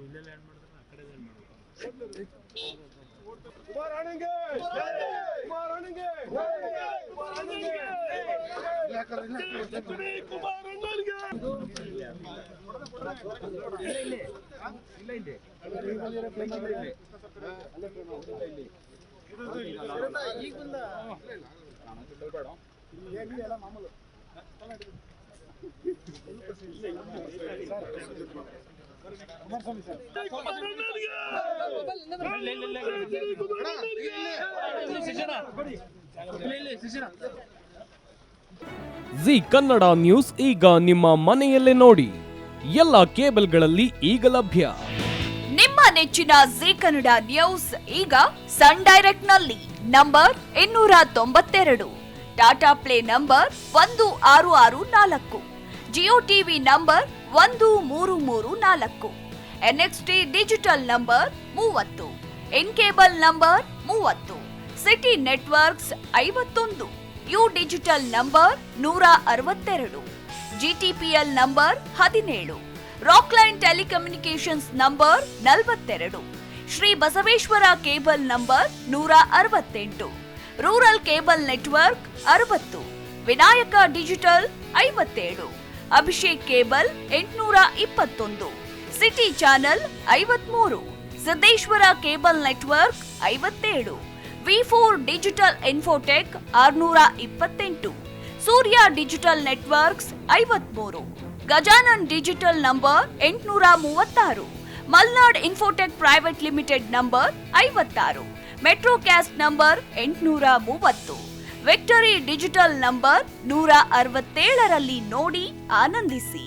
ಇಲ್ಲೇ ಲ್ಯಾಂಡ್ ಮಾಡಿದ್ರೆ ಆ ಕಡೆ ಲ್ಯಾಂಡ್ ಮಾಡಬೇಕು. ಜಿ ಕನ್ನಡ ನ್ಯೂಸ್ ಈಗ ನಿಮ್ಮ ಮನೆಯಲ್ಲೇ ನೋಡಿ. ಎಲ್ಲ ಕೇಬಲ್ಗಳಲ್ಲಿ ಈಗ ಲಭ್ಯ. ನಿಮ್ಮ ನೆಚ್ಚಿನ ಜಿ ಕನ್ನಡ ನ್ಯೂಸ್ ಈಗ ಸನ್ ಡೈರೆಕ್ಟ್ ನಲ್ಲಿ number 292, Tata play number 1664, Jio TV number 1334, NXT digital number 30, in cable number 30, city networks 51, U digital number 162, GTPL number 17, Rockline telecommunications number 42, Shri Basaveshwara cable number 168, rural cable network 60, Vinayaka digital 57, Abhishek cable 821, city channel 53, Siddeshwara cable network 57, ವಿ4 digital infotech 628, Surya digital networks 53, Gajanan digital number 836, Malnad infotech private limited number 56, metrocast number 830, victory digital number 167ರಲ್ಲಿ ನೋಡಿ ಆನಂದಿಸಿ.